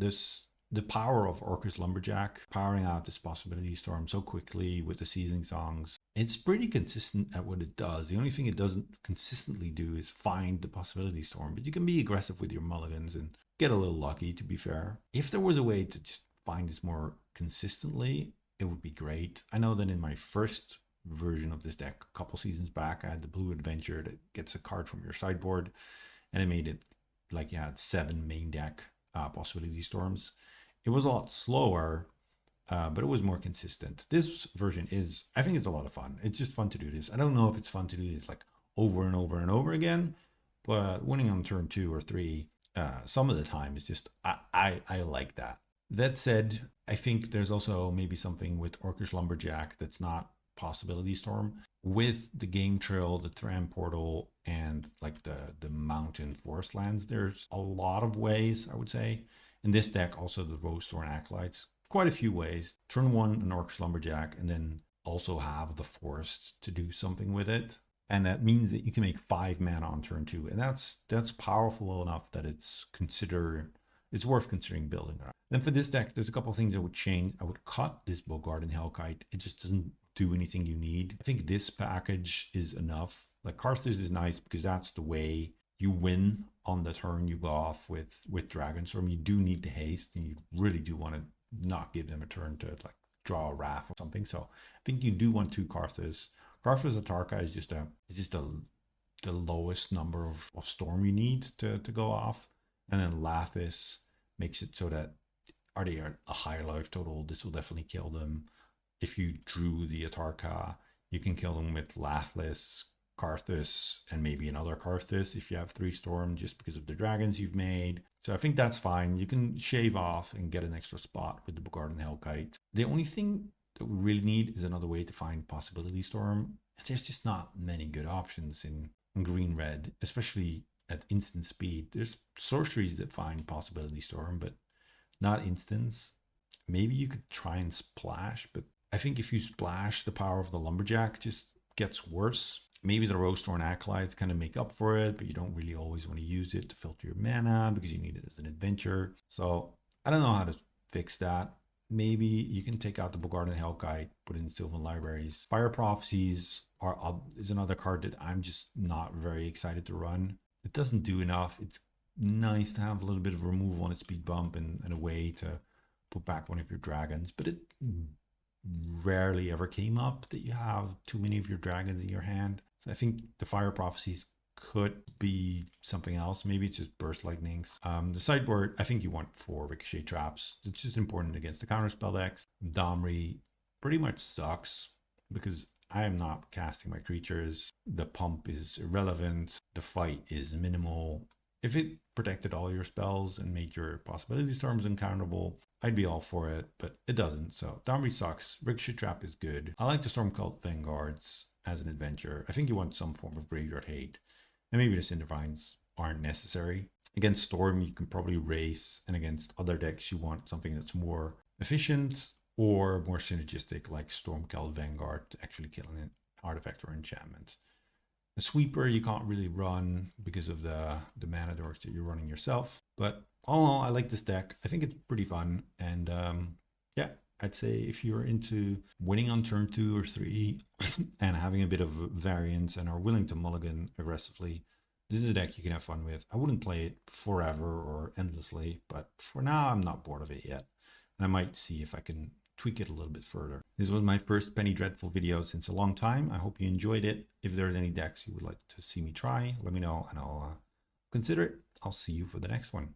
The power of Orcish Lumberjack, powering out this possibility storm so quickly with the seasoning songs. It's pretty consistent at what it does. The only thing it doesn't consistently do is find the possibility storm, but you can be aggressive with your mulligans and get a little lucky, to be fair. If there was a way to just find this more consistently, it would be great. I know that in my first version of this deck a couple seasons back, I had the blue adventure that gets a card from your sideboard, and it made it like you had 7 main deck possibility storms. It was a lot slower, but it was more consistent. This version is, I think it's a lot of fun. It's just fun to do this. I don't know if it's fun to do this like over and over and over again, but winning on turn 2 or 3 some of the time is just, I like that. That said, I think there's also maybe something with Orcish Lumberjack that's not Possibility Storm. With the Game Trail, the Thran Portal, and like the mountain forest lands, there's a lot of ways, I would say. In this deck, also the Rosethorn Acolytes, quite a few ways. Turn 1, an Orcish Lumberjack, and then also have the forest to do something with it. And that means that you can make 5 mana on turn 2. And that's powerful enough that it's worth considering building around. Then for this deck, there's a couple of things I would change. I would cut this Bogarden Hellkite. It just doesn't do anything you need. I think this package is enough. Like Karthus is nice because that's the way you win on the turn you go off with Dragonstorm. You do need to haste, and you really do want to not give them a turn to like draw a Wrath or something. So I think you do want 2 Karthus. Karthus Atarka is just the lowest number of storm you need to go off. And then Lathis makes it so that are they a higher life total? This will definitely kill them. If you drew the Atarka, you can kill them with Lathis, Karthus, and maybe another Karthus if you have 3 storm just because of the dragons you've made. So I think that's fine. You can shave off and get an extra spot with the Bogarden Hellkite. The only thing that we really need is another way to find Possibility Storm. There's just not many good options in green-red, especially at instant speed. There's sorceries that find Possibility Storm, but not instants. Maybe you could try and splash, but I think if you splash, the power of the Lumberjack just gets worse. Maybe the Rosethorn Acolytes kind of make up for it, but you don't really always want to use it to filter your mana because you need it as an adventure. So I don't know how to fix that. Maybe you can take out the Bogarden Hellkite, put in Sylvan Libraries. Fire Prophecies is another card that I'm just not very excited to run. It doesn't do enough. It's nice to have a little bit of removal on its speed bump and a way to put back one of your dragons, but it rarely ever came up that you have too many of your dragons in your hand. So I think the Fire Prophecies could be something else. Maybe it's just Burst Lightnings. The sideboard, I think you want 4 Ricochet Traps. It's just important against the counterspell decks. Domri pretty much sucks because I am not casting my creatures. The pump is irrelevant. The fight is minimal. If it protected all your spells and made your Possibility Storms uncounterable, I'd be all for it, but it doesn't. So Domri sucks. Ricochet Trap is good. I like the Stormcult Vanguards as an adventure. I think you want some form of graveyard hate. And maybe the Cindervines aren't necessary. Against Storm, you can probably race, and against other decks, you want something that's more efficient or more synergistic, like Stormcult Vanguard to actually kill an artifact or enchantment. The Sweeper you can't really run because of the mana dorks that you're running yourself. But all in all, I like this deck. I think it's pretty fun. And yeah, I'd say if you're into winning on turn 2 or 3 and having a bit of variance and are willing to mulligan aggressively, this is a deck you can have fun with. I wouldn't play it forever or endlessly, but for now, I'm not bored of it yet. And I might see if I can tweak it a little bit further. This was my first Penny Dreadful video since a long time. I hope you enjoyed it. If there's any decks you would like to see me try, let me know and I'll consider it. I'll see you for the next one.